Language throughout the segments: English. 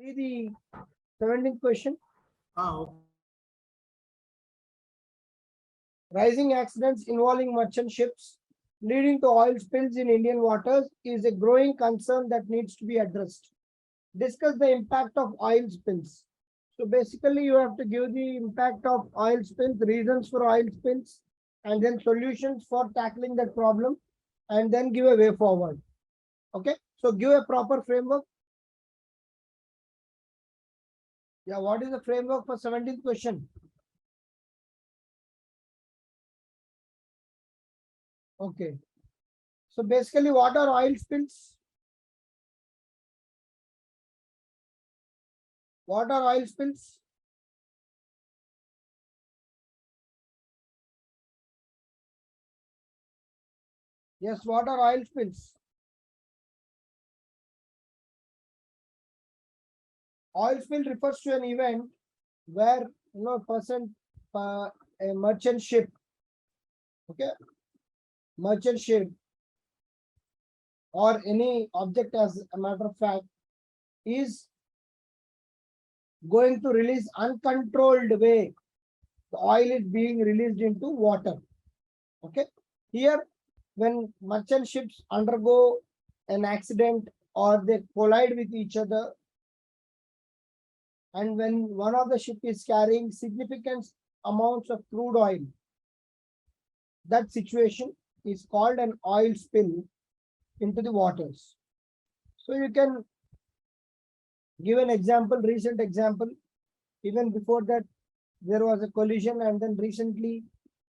See the 17th question. Okay. Rising accidents involving merchant ships leading to oil spills in Indian waters is a growing concern that needs to be addressed. Discuss the impact of oil spills. So basically, you have to give the impact of oil spills, reasons for oil spills, and then solutions for tackling that problem, and then give a way forward. Okay, so give a proper framework. Yeah, what is the framework for 17th question? Okay, so basically, what are oil spills? What are oil spills? Yes, what are oil spills? Oil spill refers to an event where a merchant ship, okay, merchant ship or any object, as a matter of fact, is going to release uncontrolled way. The oil is being released into water. Okay, here when merchant ships undergo an accident or they collide with each other, and when one of the ship is carrying significant amounts of crude oil, that situation is called an oil spill into the waters. So you can give an example, recent example. Even before that, there was a collision, and then recently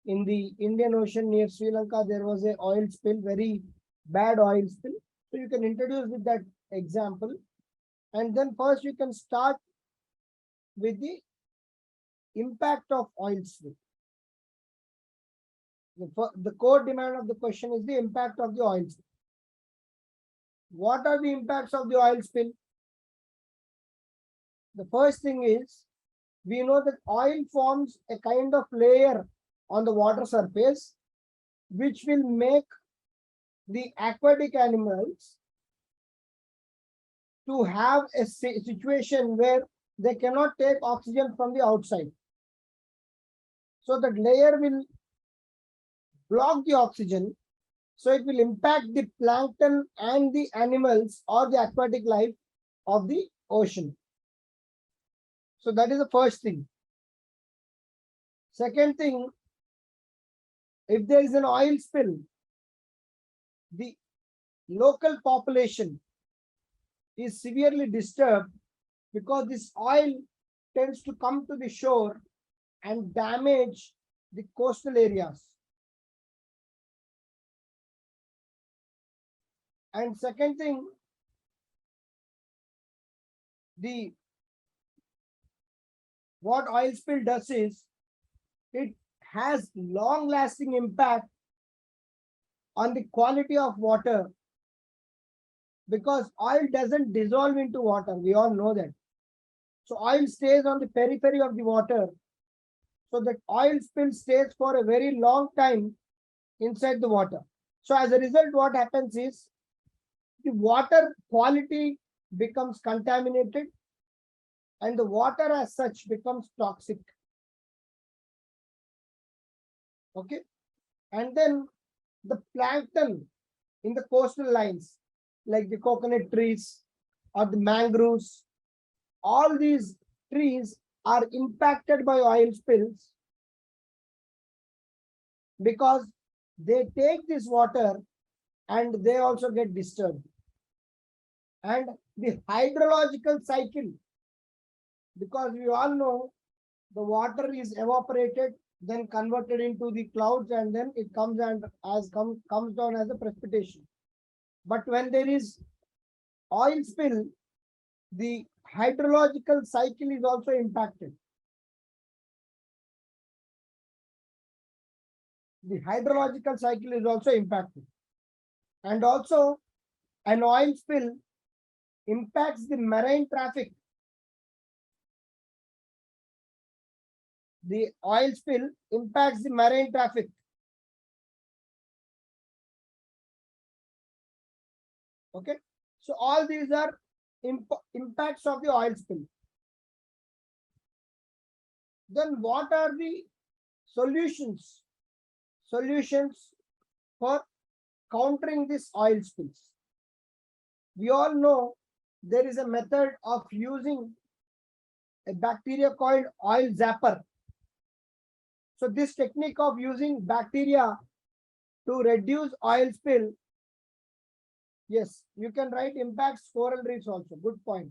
in the Indian Ocean near Sri Lanka, there was a oil spill, very bad oil spill. So you can introduce with that example, and then first you can start with the impact of oil spill. The core demand of the question is the impact of the oil spill. What are the impacts of the oil spill? The first thing is, we know that oil forms a kind of layer on the water surface, which will make the aquatic animals to have a situation where they cannot take oxygen from the outside. So that layer will block the oxygen. So it will impact the plankton and the animals or the aquatic life of the ocean. So that is the first thing. Second thing, if there is an oil spill, the local population is severely disturbed because this oil tends to come to the shore and damage the coastal areas. And second thing, what oil spill does is, it has long lasting impact on the quality of water, because oil doesn't dissolve into water. We all know that. So oil stays on the periphery of the water. So that oil spill stays for a very long time inside the water. So as a result, what happens is, the water quality becomes contaminated and the water as such becomes toxic. Okay. And then the plankton in the coastal lines, like the coconut trees or the mangroves, all these trees are impacted by oil spills because they take this water and they also get disturbed. And the hydrological cycle, because we all know the water is evaporated, then converted into the clouds, and then it comes comes down as a precipitation. But when there is oil spill, the hydrological cycle is also impacted. The hydrological cycle is also impacted. And also, an oil spill impacts the marine traffic. The oil spill impacts the marine traffic. Okay. So all these are impacts of the oil spill. Then what are the solutions? Solutions for countering this oil spills. We all know there is a method of using a bacteria called oil zapper. So this technique of using bacteria to reduce oil spill, yes, you can write impacts coral reefs also. Good point.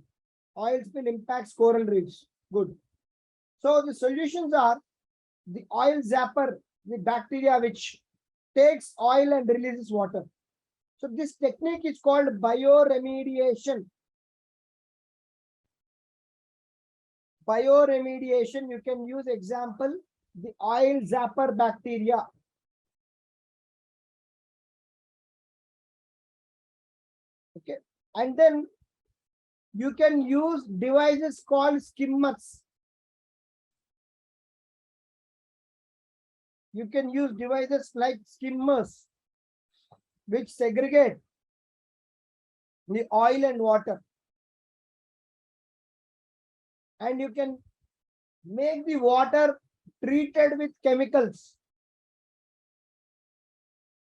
Oil spill impacts coral reefs. Good. So the solutions are the oil zapper, the bacteria which takes oil and releases water. So this technique is called bioremediation. Bioremediation, you can use example, the oil zapper bacteria. Okay. And then you can use devices called skimmers. You can use devices like skimmers, which segregate the oil and water. And you can make the water treated with chemicals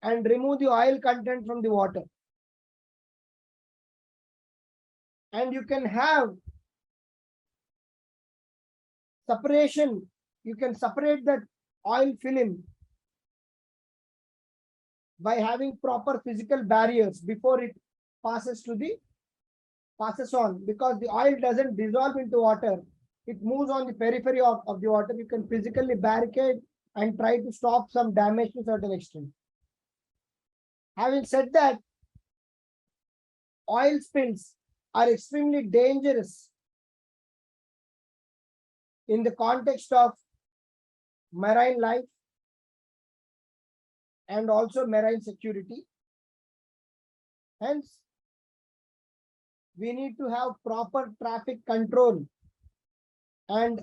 and remove the oil content from the water. And you can have separation. You can separate that oil film by having proper physical barriers before it passes on, because the oil doesn't dissolve into water. It moves on the periphery of the water. You can physically barricade and try to stop some damage to a certain extent. Having said that, oil spills are extremely dangerous in the context of marine life and also marine security. Hence, we need to have proper traffic control and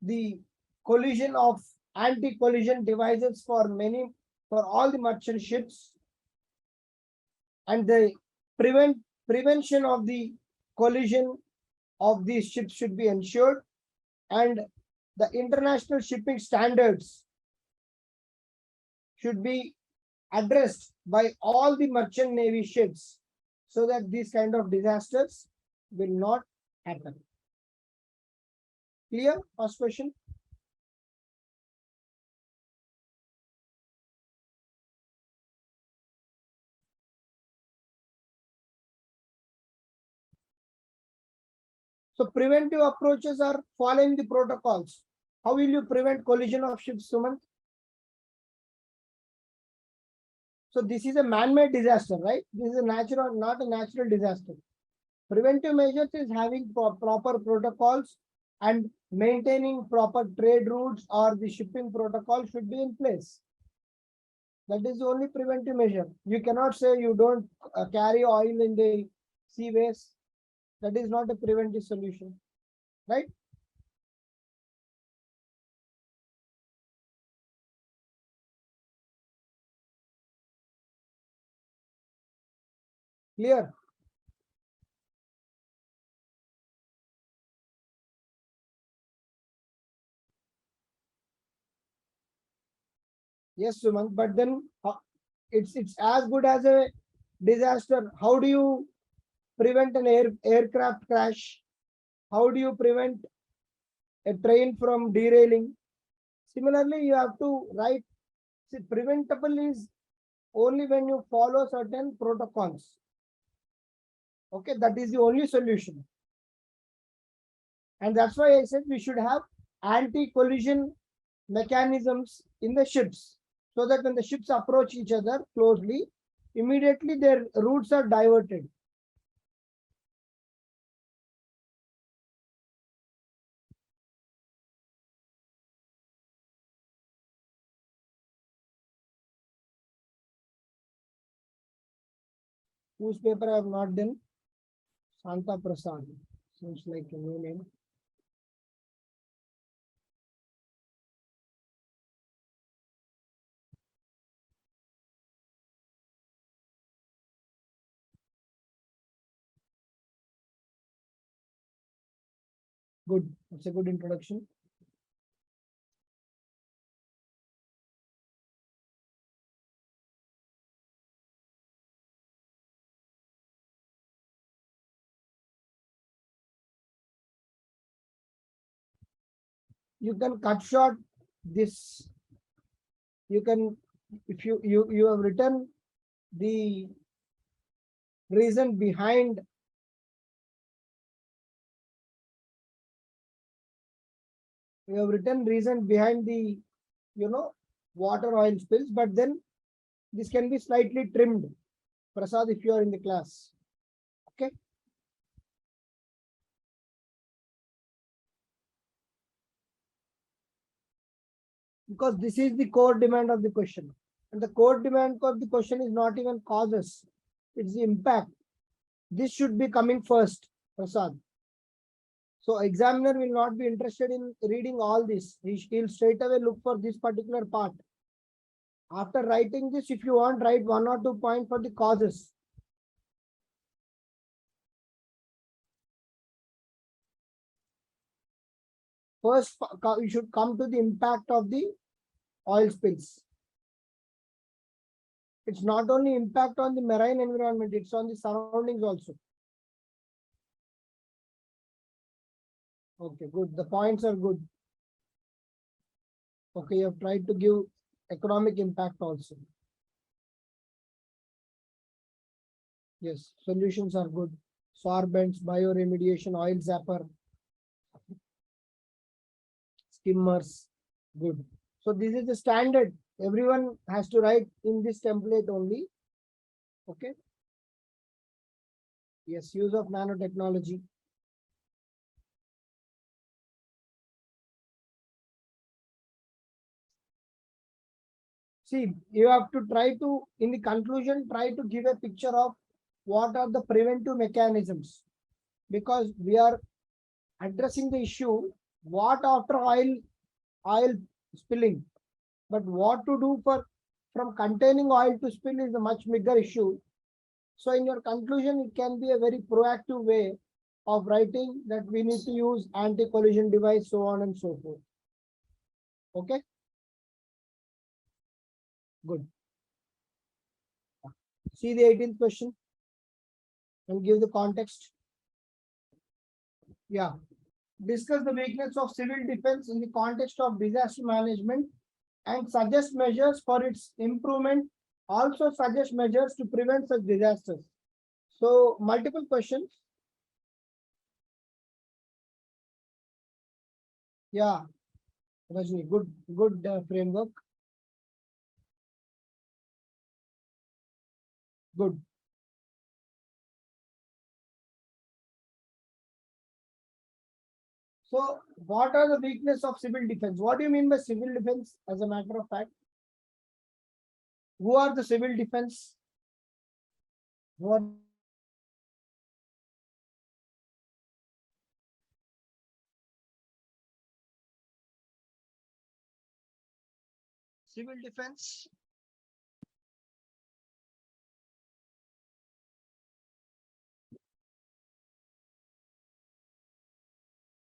the collision of anti-collision devices for all the merchant ships, and the prevention of the collision of these ships should be ensured, and the international shipping standards should be addressed by all the merchant navy ships so that these kind of disasters will not happen. Clear? First question. So preventive approaches are following the protocols. How will you prevent collision of ships, Sumant? So this is a man-made disaster, right? This is a natural, not a natural disaster. Preventive measures is having proper protocols and maintaining proper trade routes or the shipping protocol should be in place. That is the only preventive measure. You cannot say you don't carry oil in the seaways. That is not a preventive solution, right? Clear? Yes, Sumant, but then it's as good as a disaster. How do you prevent an aircraft crash? How do you prevent a train from derailing? Similarly, you have to write, see, preventable is only when you follow certain protocols. Okay, that is the only solution. And that's why I said we should have anti-collision mechanisms in the ships, so that when the ships approach each other closely, immediately their routes are diverted. Whose paper I have not done? Santa Prasad. Seems like a new name. Good. That's a good introduction. You can cut short this. You can, if you have written the reason behind, you have written reason behind the, water oil spills, but then this can be slightly trimmed, Prasad, if you are in the class. Okay. Because this is the core demand of the question. And the core demand of the question is not even causes, it's the impact. This should be coming first, Prasad. So examiner will not be interested in reading all this. He'll straight away look for this particular part. After writing this, if you want, write 1 or 2 points for the causes. First, you should come to the impact of the oil spills. It's not only impact on the marine environment, it's on the surroundings also. Okay, good. The points are good. Okay, you have tried to give economic impact also. Yes, solutions are good. Sorbents, bioremediation, oil zapper, skimmers, good. So this is the standard. Everyone has to write in this template only. Okay. Yes, use of nanotechnology. See, you have to try to, in the conclusion, try to give a picture of what are the preventive mechanisms, because we are addressing the issue, what after oil spilling, but what to do from containing oil to spill is a much bigger issue. So in your conclusion, it can be a very proactive way of writing that we need to use anti-collision device, so on and so forth. Okay. Good. See the 18th question and give the context. Yeah. Discuss the weakness of civil defense in the context of disaster management and suggest measures for its improvement. Also suggest measures to prevent such disasters. So multiple questions. Yeah. Rajni, good framework. Good. So what are the weakness of civil defense? What do you mean by civil defense as a matter of fact? Who are the civil defense? What? Civil defense.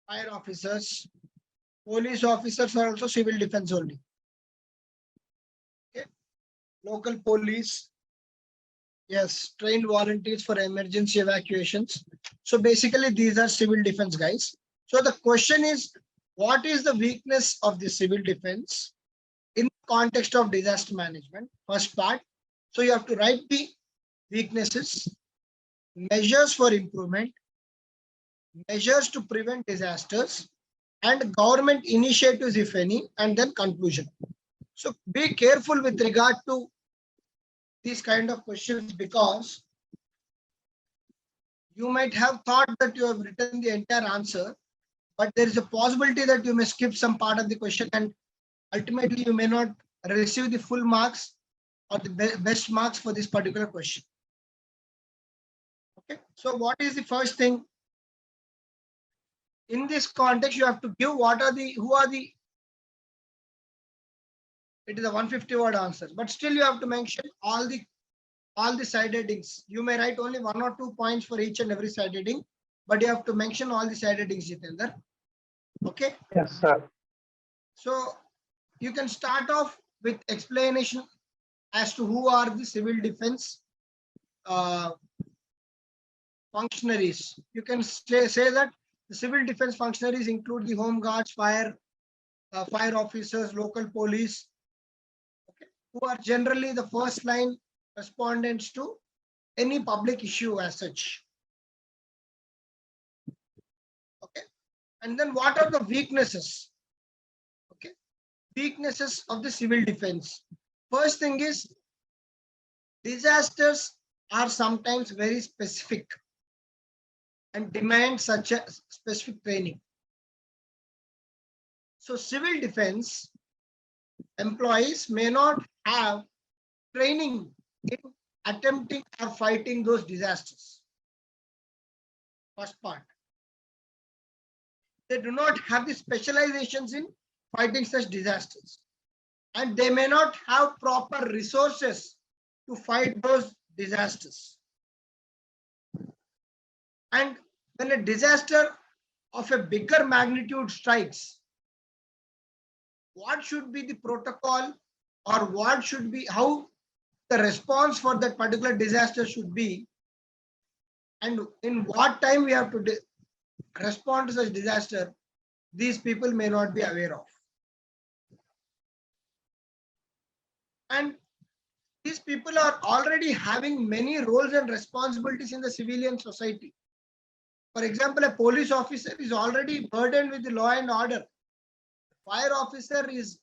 Fire officers, police officers are also civil defense only. Okay. Local police. Yes, trained volunteers for emergency evacuations. So basically these are civil defense guys. So the question is, what is the weakness of the civil defense in the context of disaster management? First part. So you have to write the weaknesses, measures for improvement, measures to prevent disasters, and government initiatives, if any, and then conclusion. So be careful with regard to these kind of questions, because you might have thought that you have written the entire answer, but there is a possibility that you may skip some part of the question and ultimately you may not receive the full marks or the best marks for this particular question. Okay. So what is the first thing? In this context, you have to give who are the, it is a 150 word answer, but still you have to mention all the side headings. You may write only 1 or 2 points for each and every side heading, but you have to mention all the side headings, Jitendra. Okay. Yes, sir. So you can start off with explanation as to who are the civil defense uh, functionaries. You can say that the civil defense functionaries include the home guards, fire officers, local police, okay, who are generally the first line respondents to any public issue as such. Okay, and then what are the weaknesses? Okay, weaknesses of the civil defense. First thing is disasters are sometimes very specific and demand such a specific training. So civil defense employees may not have training in attempting or fighting those disasters. First part. They do not have the specializations in fighting such disasters. And they may not have proper resources to fight those disasters. And when a disaster of a bigger magnitude strikes, what should be the protocol, or what should be, how the response for that particular disaster should be, and in what time we have to respond to such disaster, these people may not be aware of. And these people are already having many roles and responsibilities in the civilian society. For example, a police officer is already burdened with the law and order. Fire officer is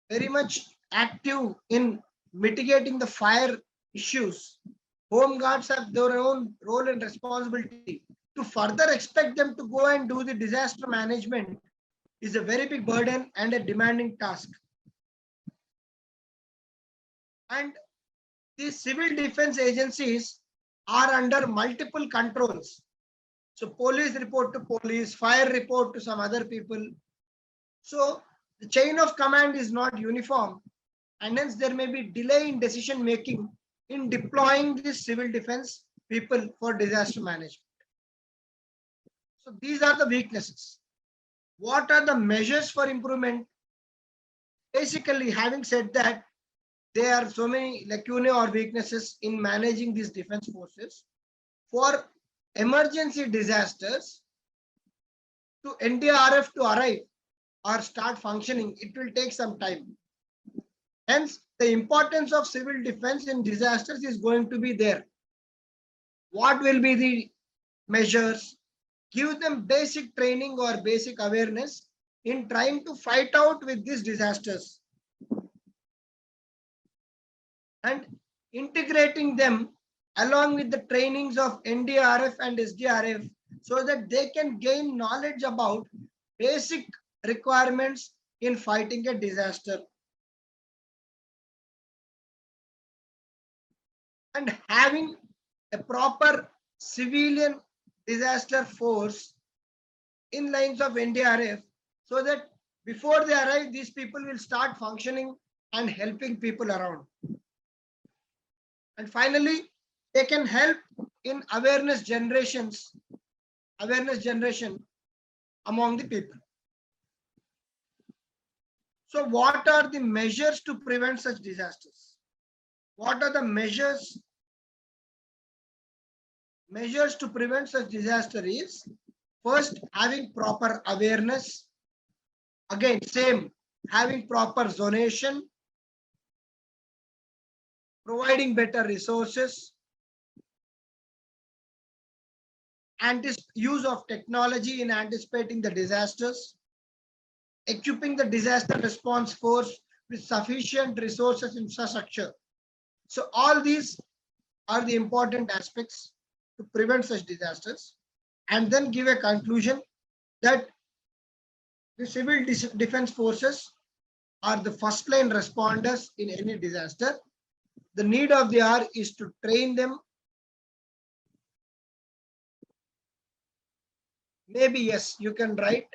very much active in mitigating the fire issues. Home guards have their own role and responsibility. To further expect them to go and do the disaster management is a very big burden and a demanding task. And these civil defense agencies are under multiple controls. So police report to police, fire report to some other people. So the chain of command is not uniform, and hence there may be delay in decision making in deploying these civil defense people for disaster management. So these are the weaknesses. What are the measures for improvement? Basically, having said that, there are so many lacunae or weaknesses in managing these defense forces. For emergency disasters, to NDRF to arrive or start functioning, it will take some time. Hence, the importance of civil defense in disasters is going to be there. What will be the measures? Give them basic training or basic awareness in trying to fight out with these disasters, and integrating them along with the trainings of NDRF and SDRF so that they can gain knowledge about basic requirements in fighting a disaster. And having a proper civilian disaster force in lines of NDRF so that before they arrive, these people will start functioning and helping people around. And finally, they can help in awareness generation among the people. So what are the measures to prevent such disasters? What are the measures to prevent such disaster is, first, having proper awareness. Again, same, having proper zonation, providing better resources, and this use of technology in anticipating the disasters, equipping the disaster response force with sufficient resources infrastructure. So all these are the important aspects to prevent such disasters, and then give a conclusion that the civil defense forces are the first line responders in any disaster. The need of the hour is to train them. Maybe, yes, you can write.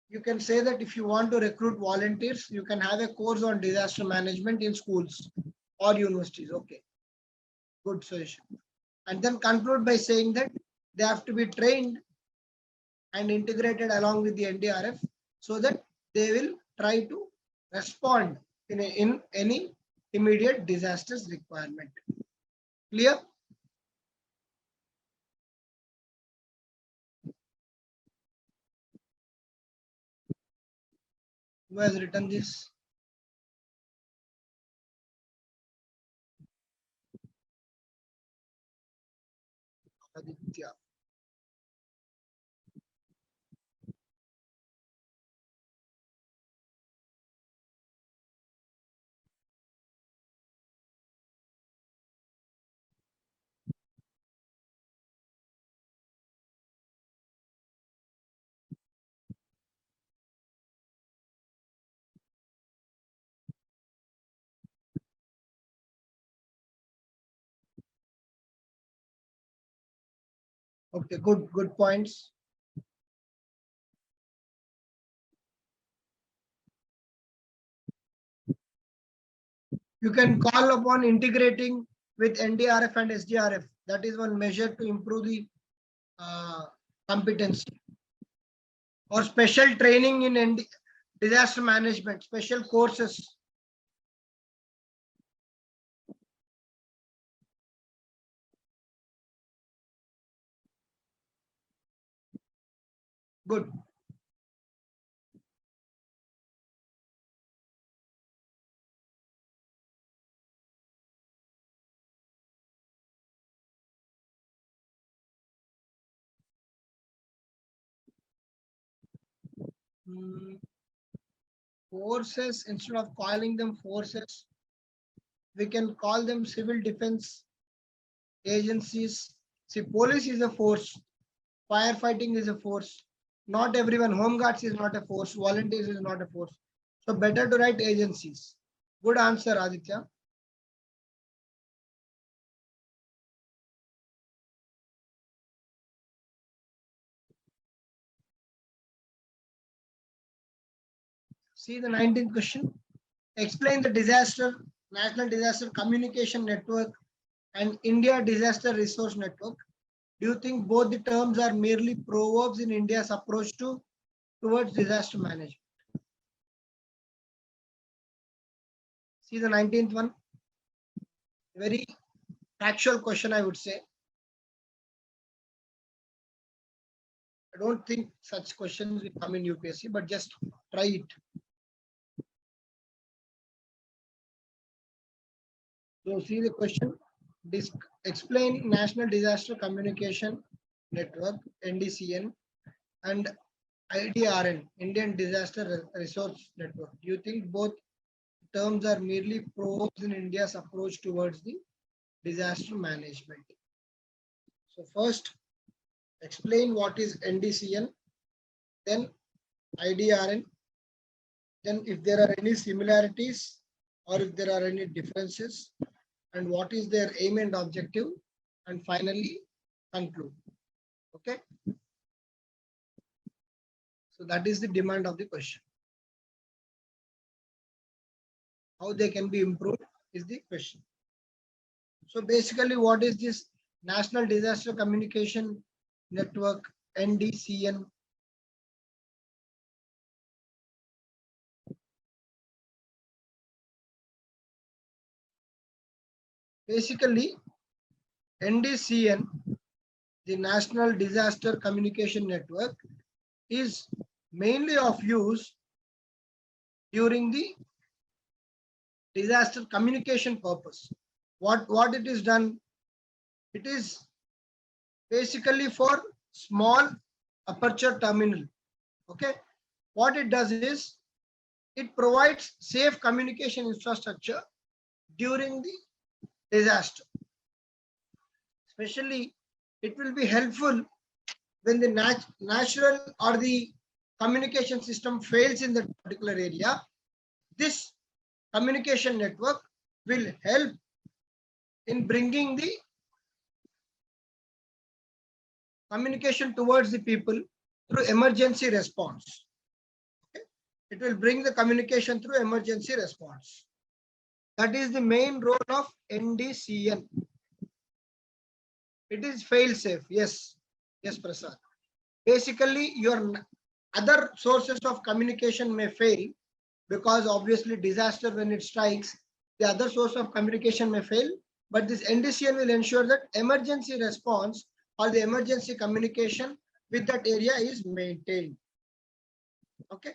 You can say that if you want to recruit volunteers, you can have a course on disaster management in schools or universities. Okay, good suggestion. And then conclude by saying that they have to be trained and integrated along with the NDRF so that they will try to respond in any immediate disasters requirement. Clear? Who has written this? Aditya. Okay, good points. You can call upon integrating with NDRF and SDRF. That is one measure to improve the competency. Or special training in disaster management, special courses. Good. Forces, instead of calling them forces, we can call them civil defense agencies. See, police is a force, firefighting is a force. Not everyone, home guards is not a force, volunteers is not a force. So better to write agencies. Good answer, Aditya. See the 19th question. Explain the National Disaster Communication Network and India Disaster Resource Network. Do you think both the terms are merely proverbs in India's approach towards disaster management? See the 19th one. Very factual question, I would say. I don't think such questions will come in UPSC, but just try it. So see the question. Explain National Disaster Communication Network, Ndcn, and IDRN, Indian Disaster Resource Network. Do you think both terms are merely probes in India's approach towards the disaster management? So first, explain what is Ndcn, then IDRN, then if there are any similarities or if there are any differences, and what is their aim and objective, and finally conclude. Okay. So that is the demand of the question. How they can be improved is the question. So basically, what is this National Disaster Communication Network, Ndcn? Basically, Ndcn, the National Disaster Communication Network, is mainly of use during the disaster communication purpose. What it is done? It is basically for small aperture terminal. Okay. What it does is it provides safe communication infrastructure during the disaster. Especially, it will be helpful when the natural or the communication system fails in that particular area. This communication network will help in bringing the communication towards the people through emergency response. Okay? It will bring the communication through emergency response. That is the main role of Ndcn. It is fail safe. Yes. Yes, Prasad. basically your other sources of communication may fail, because obviously disaster when it strikes, the other source of communication may fail, but this NDCN will ensure that emergency response or the emergency communication with that area is maintained. Okay.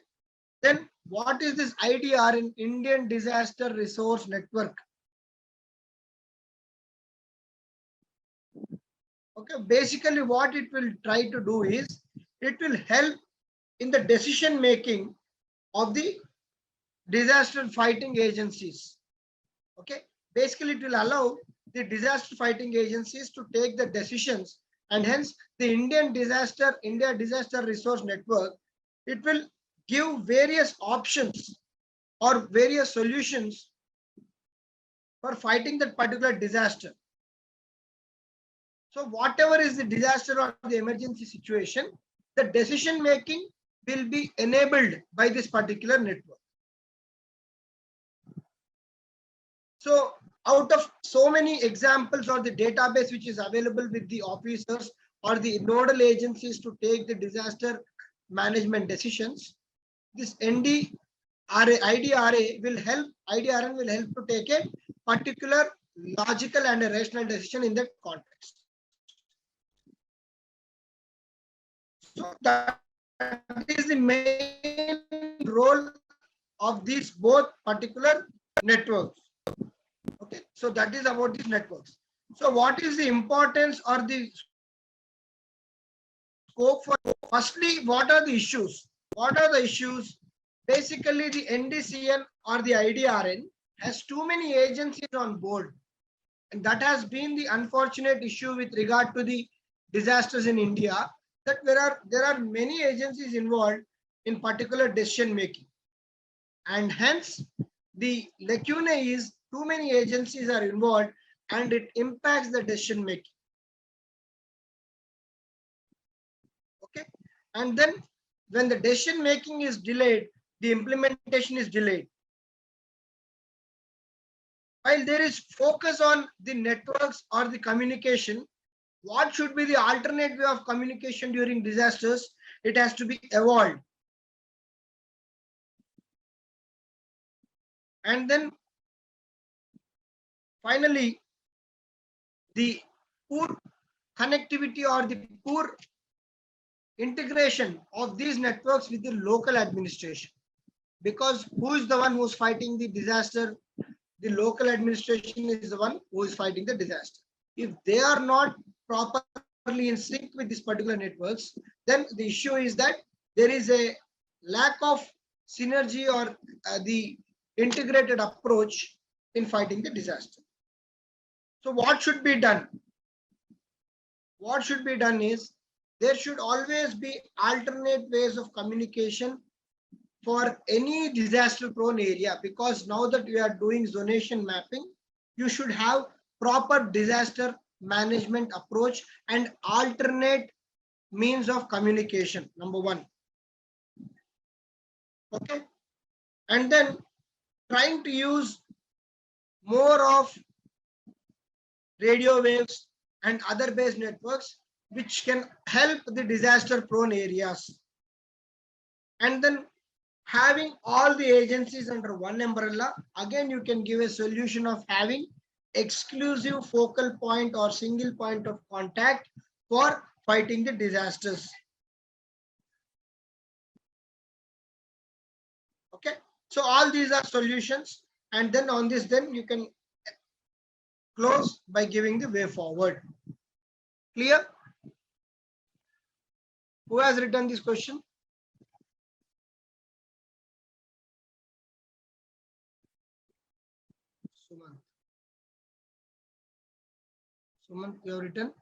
Then what is this IDR in Indian Disaster Resource Network? Okay, basically what it will try to do is it will help in the decision making of the disaster fighting agencies. Okay, basically it will allow the disaster fighting agencies to take the decisions, and hence the India Disaster Resource Network, it will give various options or various solutions for fighting that particular disaster. So whatever is the disaster or the emergency situation, the decision making will be enabled by this particular network. So out of so many examples or the database which is available with the officers or the nodal agencies to take the disaster management decisions, this IDRN will help to take a particular logical and a rational decision in that context. So that is the main role of these both particular networks. Okay, so that is about these networks. So what is the importance or the scope for? Firstly, what are the issues? What are the issues? Basically, the NDCN or the IDRN has too many agencies on board, and that has been the unfortunate issue with regard to the disasters in India, that there are many agencies involved in particular decision making, and hence the lacuna is too many agencies are involved and it impacts the decision making. Okay, and then when the decision making is delayed, the implementation is delayed. While there is focus on the networks or the communication, what should be the alternate way of communication during disasters? It has to be evolved. And then finally, the poor connectivity or the poor integration of these networks with the local administration. Because who is the one who is fighting the disaster? The local administration is the one who is fighting the disaster. If they are not properly in sync with these particular networks, then the issue is that there is a lack of synergy or the integrated approach in fighting the disaster. So what should be done? What should be done is there should always be alternate ways of communication for any disaster prone area, because now that we are doing zonation mapping, you should have proper disaster management approach and alternate means of communication, number one. Okay, and then trying to use more of radio waves and other based networks which can help the disaster prone areas, and then having all the agencies under one umbrella. Again, you can give a solution of having exclusive focal point or single point of contact for fighting the disasters. Okay, so all these are solutions, and then on this, then you can close by giving the way forward. Clear? Who has written this question? Suman, you have written?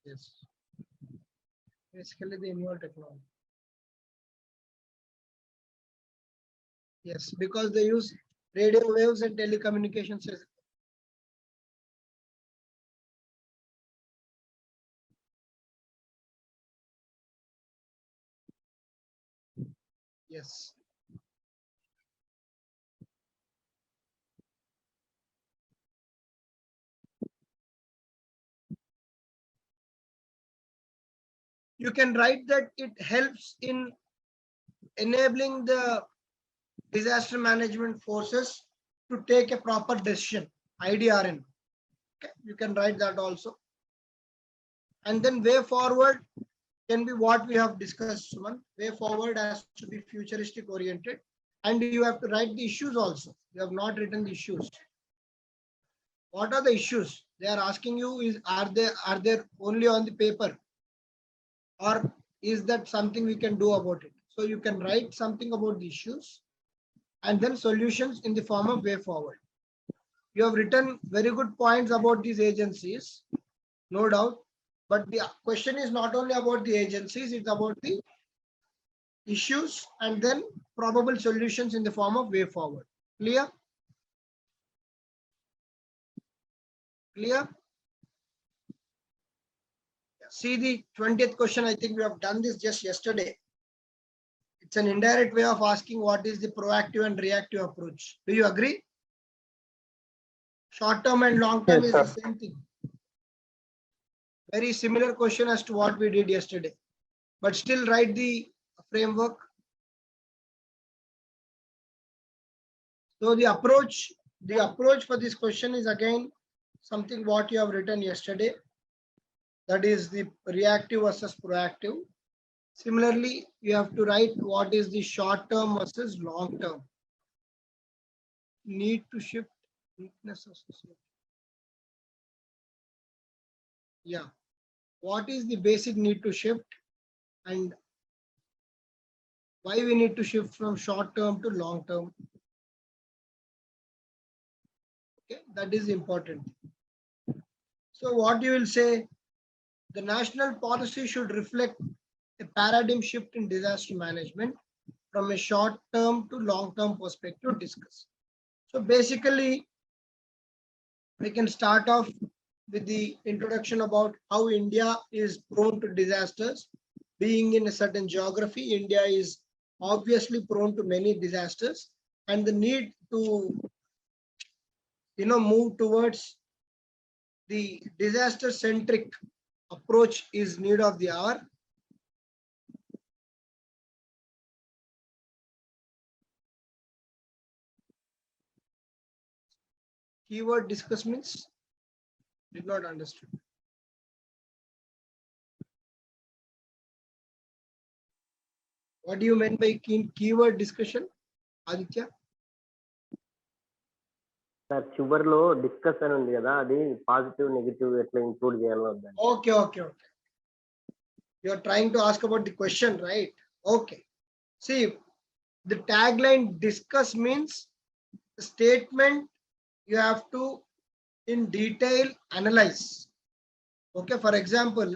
Yes. Basically, the involved technology. Yes, because they use radio waves and telecommunications. Yes. You can write that it helps in enabling the disaster management forces to take a proper decision, IDRN. Okay, you can write that also. And then way forward can be what we have discussed, Suman. Way forward has to be futuristic oriented. And you have to write the issues also. You have not written the issues. What are the issues? They are asking you is are they only on the paper? Or is that something we can do about it? So you can write something about the issues and then solutions in the form of way forward. You have written very good points about these agencies, no doubt. But the question is not only about the agencies, it's about the issues and then probable solutions in the form of way forward. Clear? Clear? See the 20th question. I think we have done this just yesterday. It's an indirect way of asking what is the proactive and reactive approach. Do you agree? Short term and long term is the same thing. Very similar question as to what we did yesterday, but still write the framework. So the approach for this question is again something what you have written yesterday. That is the reactive versus proactive. Similarly, you have to write what is the short term versus long term. Need to shift, weakness associated. Yeah. What is the basic need to shift and why we need to shift from short term to long term? Okay, that is important. So what you will say, the national policy should reflect a paradigm shift in disaster management from a short term to long term perspective discuss. So basically, we can start off with the introduction about how India is prone to disasters. Being in a certain geography, India is obviously prone to many disasters, and the need to move towards the disaster centric approach is need of the hour. Keyword discuss means did not understand. What do you mean by keyword discussion, Aditya? Sir చివరిలో discuss అని ఉంది కదా అది positive negative ఎట్లా include చేయాలో వద్దండి. Okay. You are trying to ask about the question, right? Okay. See, the tagline discuss means the statement you have to in detail analyze. Okay, for example,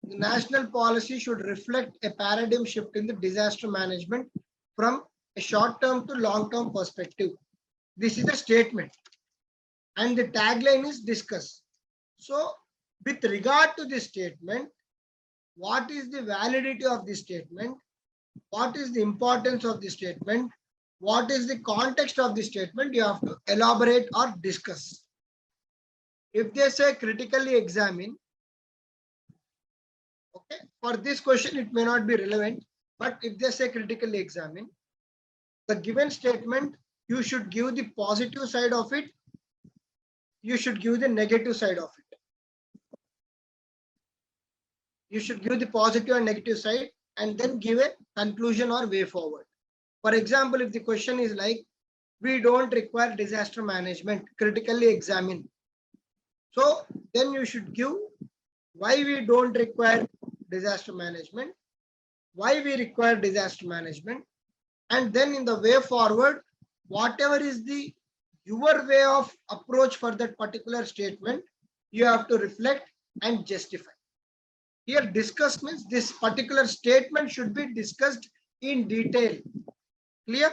the national policy should reflect a paradigm shift in the disaster management from a short-term to long-term perspective. This is the statement. And the tagline is discuss. So, with regard to this statement, what is the validity of this statement? What is the importance of the statement? What is the context of the statement? You have to elaborate or discuss. If they say critically examine, okay, for this question it may not be relevant, but if they say critically examine, the given statement, you should give the positive side of it, you should give the negative side of it. You should give the positive and negative side and then give a conclusion or way forward. For example, if the question is like, we don't require disaster management, critically examine. So then you should give why we don't require disaster management, why we require disaster management, and then in the way forward, whatever is the your way of approach for that particular statement, you have to reflect and justify. Here discuss means this particular statement should be discussed in detail. Clear?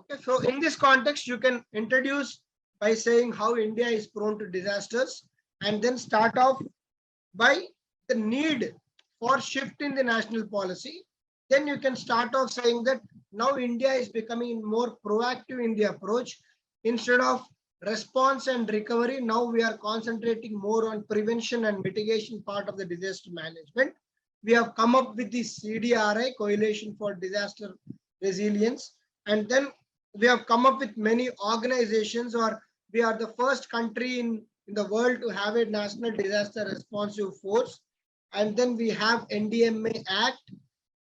Okay, so in this context, you can introduce by saying how India is prone to disasters, and then start off by the need for shift in the national policy. Then you can start off saying that now India is becoming more proactive in the approach. Instead of response and recovery, now we are concentrating more on prevention and mitigation part of the disaster management. We have come up with the CDRI, Coalition for Disaster Resilience, and then we have come up with many organizations, or we are the first country in the world to have a national disaster responsive force. And then we have NDMA Act.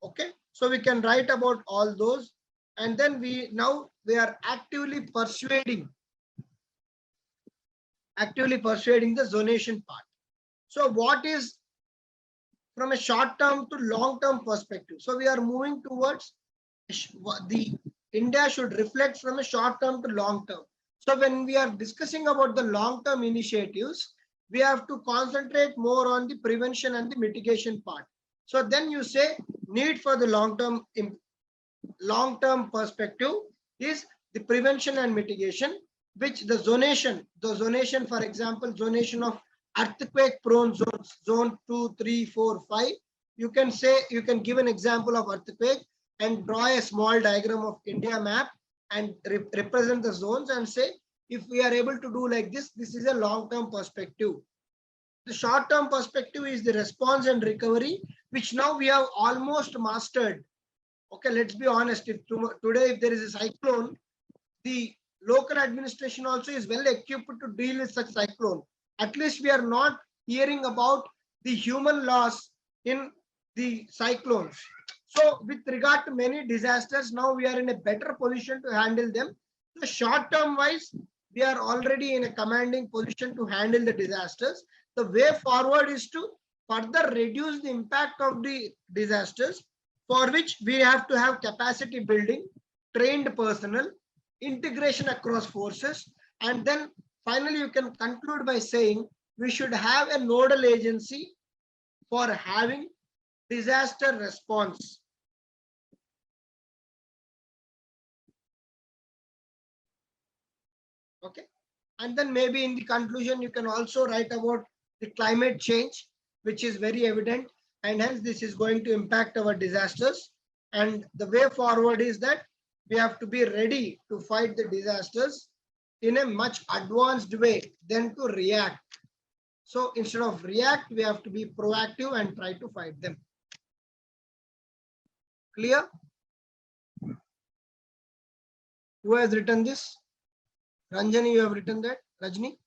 Okay, so we can write about all those. And then we are actively persuading the zonation part. So what is from a short term to long term perspective? So we are moving towards the India should reflect from a short term to long term. So when we are discussing about the long term initiatives, we have to concentrate more on the prevention and the mitigation part. So then you say need for the long term perspective is the prevention and mitigation, which the zonation, for example, zonation of earthquake prone zones, zone 2, 3, 4, 5. You can give an example of earthquake and draw a small diagram of India map and represent the zones and say, if we are able to do like this, this is a long-term perspective. The short-term perspective is the response and recovery, which now we have almost mastered. Okay, let's be honest. If today, if there is a cyclone, the local administration also is well equipped to deal with such cyclone. At least we are not hearing about the human loss in the cyclones. So with regard to many disasters, now we are in a better position to handle them. So short term wise, we are already in a commanding position to handle the disasters. The way forward is to further reduce the impact of the disasters, for which we have to have capacity building, trained personnel, integration across forces, and then finally you can conclude by saying we should have a nodal agency for having disaster response. Okay, and then maybe in the conclusion you can also write about the climate change, which is very evident, and hence this is going to impact our disasters. And the way forward is that we have to be ready to fight the disasters in a much advanced way than to react. So instead of react, we have to be proactive and try to fight them. Clear? Who has written this? Ranjani, you have written that? Rajni?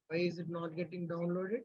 Why is it not getting downloaded?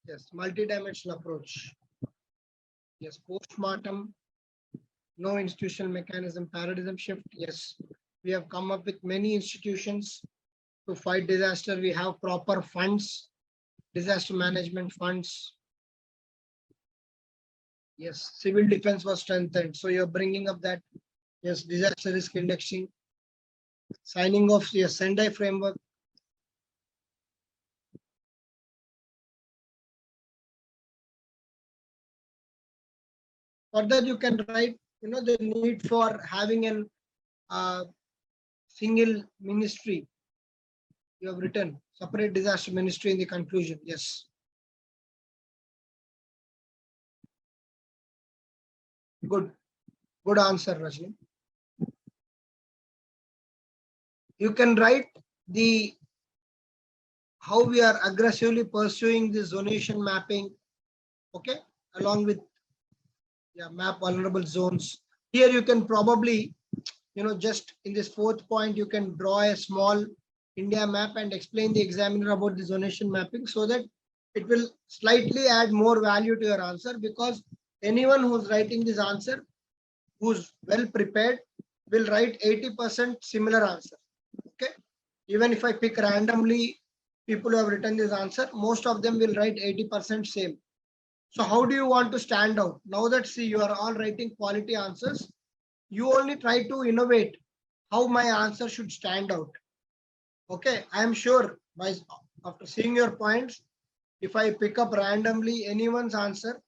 Yes, multidimensional approach. Yes, postmortem, no institutional mechanism, paradigm shift. Yes, we have come up with many institutions to fight disaster. We have proper funds, disaster management funds. Yes, civil defense was strengthened. So you're bringing up that. Yes, disaster risk indexing. Signing off, yes, Sendai framework. Further, you can write, the need for having an single ministry. You have written separate disaster ministry in the conclusion. Yes. Good. Good answer, Rajni. You can write the how we are aggressively pursuing the zonation mapping. Okay, along with map vulnerable zones. Here you can probably, just in this fourth point, you can draw a small India map and explain the examiner about the zonation mapping so that it will slightly add more value to your answer, because anyone who's writing this answer, who's well prepared, will write 80% similar answer. Okay. Even if I pick randomly people who have written this answer, most of them will write 80% same. So how do you want to stand out? Now that see you are all writing quality answers, you only try to innovate how my answer should stand out. Okay, I am sure after seeing your points, if I pick up randomly anyone's answer,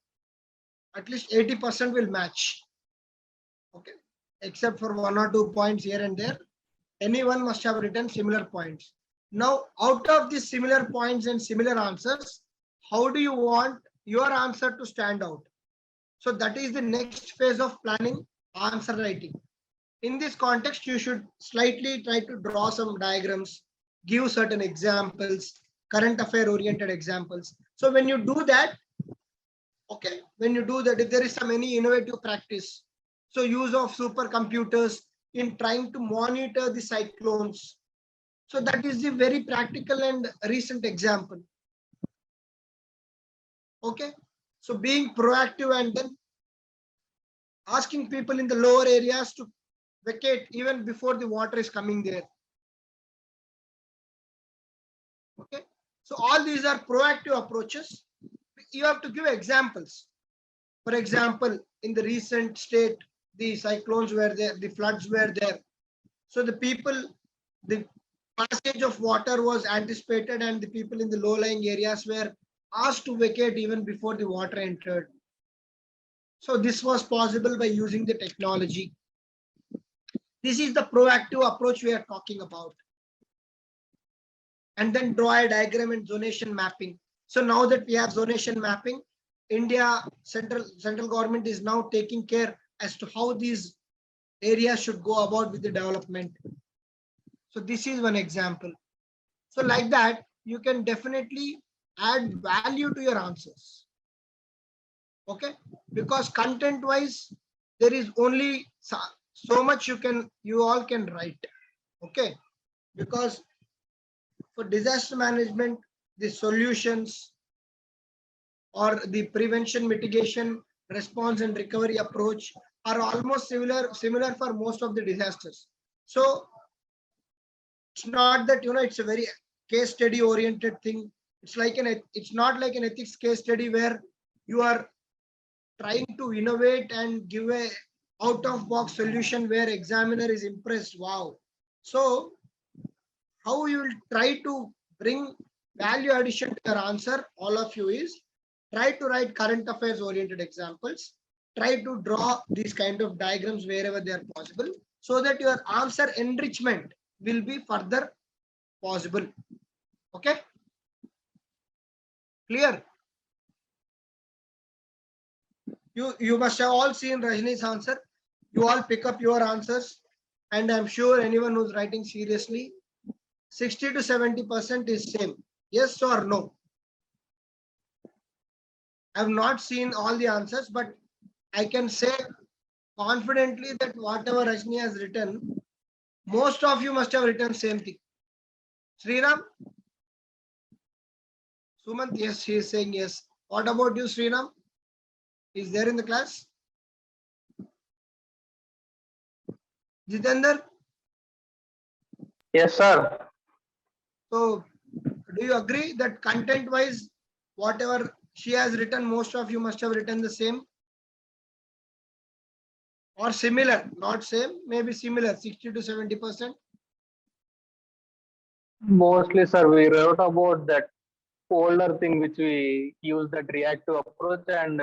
at least 80% will match. Okay, except for 1 or 2 points here and there, anyone must have written similar points. Now, out of these similar points and similar answers, how do you want your answer to stand out? So that is the next phase of planning answer writing. In this context, you should slightly try to draw some diagrams, give certain examples, current affair oriented examples. So when you do that, okay, when you do that, if there is some any innovative practice, so use of supercomputers in trying to monitor the cyclones. So that is the very practical and recent example. Okay, so being proactive and then asking people in the lower areas to vacate even before the water is coming there. Okay, so all these are proactive approaches. You have to give examples. For example, in the recent state, the cyclones were there, the floods were there. So the passage of water was anticipated and the people in the low-lying areas were asked to vacate even before the water entered. So this was possible by using the technology. This is the proactive approach we are talking about. And then draw a diagram and zonation mapping. So now that we have zonation mapping, India central government is now taking care as to how these areas should go about with the development. So this is one example. So like that, you can definitely add value to your answers. Okay, because content wise, there is only so much you all can write. Okay, because for disaster management, the solutions or the prevention, mitigation, response and recovery approach are almost similar for most of the disasters. So it's not that it's a very case study oriented thing. It's not like an ethics case study where you are trying to innovate and give a out of box solution where examiner is impressed. Wow. So how you will try to bring value addition to your answer, all of you, is try to write current affairs oriented examples, try to draw these kind of diagrams wherever they are possible, so that your answer enrichment will be further possible. Okay, clear? You must have all seen Rajni's answer. You all pick up your answers, and I'm sure anyone who's writing seriously, 60 to 70% is same. Yes or no? I've not seen all the answers, but I can say confidently that whatever Rajni has written, most of you must have written same thing. Sriram? Sumant, yes, he is saying yes. What about you, Sriram? Is there in the class? Jitender? Yes, sir. So, do you agree that content-wise, whatever she has written, most of you must have written the same? or similar, not same, maybe similar, 60 to 70%. Mostly, sir, we wrote about that older thing which we use that reactive approach, and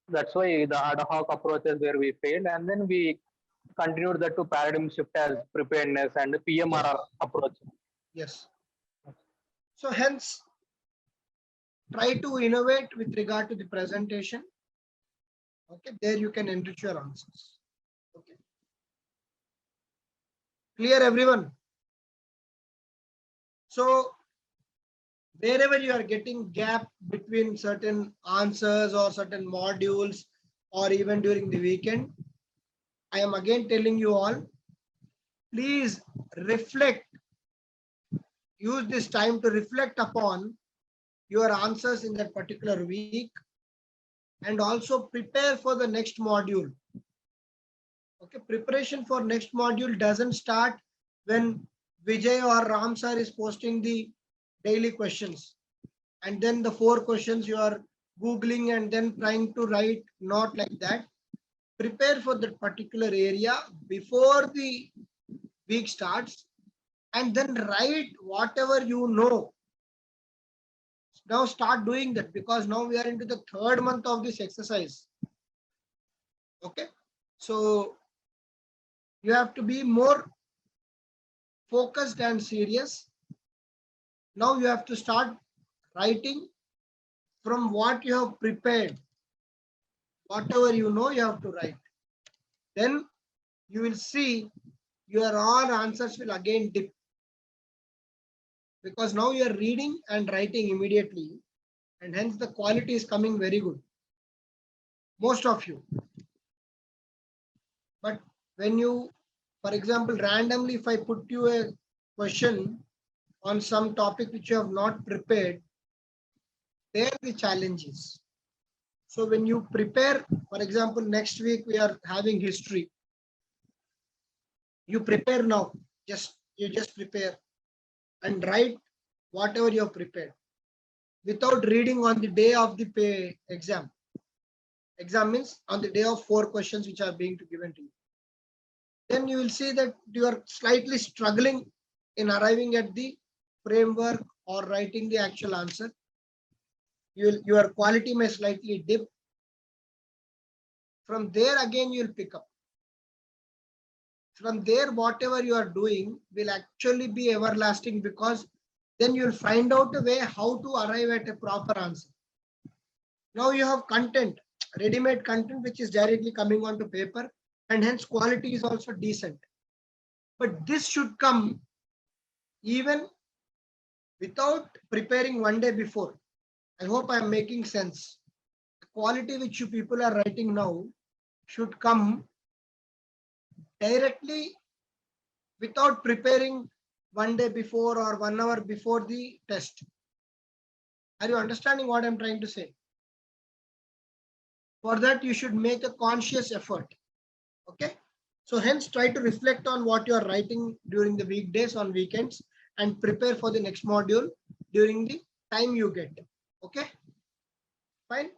that's why the ad hoc approaches where we failed, and then we continued that to paradigm shift as preparedness and PMRR approach. Yes. So hence, try to innovate with regard to the presentation. Okay, there you can enrich your answers. Okay. Clear, everyone? So wherever you are getting gap between certain answers or certain modules or even during the weekend, I am again telling you all, please reflect, use this time to reflect upon your answers in that particular week and also prepare for the next module. Okay, preparation for next module doesn't start when Vijay or RamSai is posting the daily questions and then the 4 questions you are Googling and then trying to write, not like that. Prepare for that particular area before the week starts and then write whatever you know. Now start doing that because now we are into the 3rd month of this exercise. Okay, so you have to be more focused and serious. Now you have to start writing from what you have prepared. Whatever you know, you have to write. Then you will see your all answers will again dip. Because now you are reading and writing immediately, and hence the quality is coming very good. Most of you. But when you, for example, randomly, if I put you a question on some topic which you have not prepared, there the challenge is. So when you prepare, for example, next week we are having history. You prepare now, you just prepare and write whatever you have prepared without reading on the day of the exam. Exam means on the day of 4 questions which are being given to you. Then you will see that you are slightly struggling in arriving at the framework or writing the actual answer. Your quality may slightly dip. From there again you will pick up. From there whatever you are doing will actually be everlasting because then you will find out a way how to arrive at a proper answer. Now you have content, ready-made content which is directly coming onto paper and hence quality is also decent. But this should come even without preparing one day before. I hope I am making sense. The quality which you people are writing now should come directly without preparing one day before or 1 hour before the test. Are you understanding what I'm trying to say? For that, you should make a conscious effort. Okay. So hence try to reflect on what you are writing during the weekdays, on weekends, and prepare for the next module during the time you get. Okay. Fine.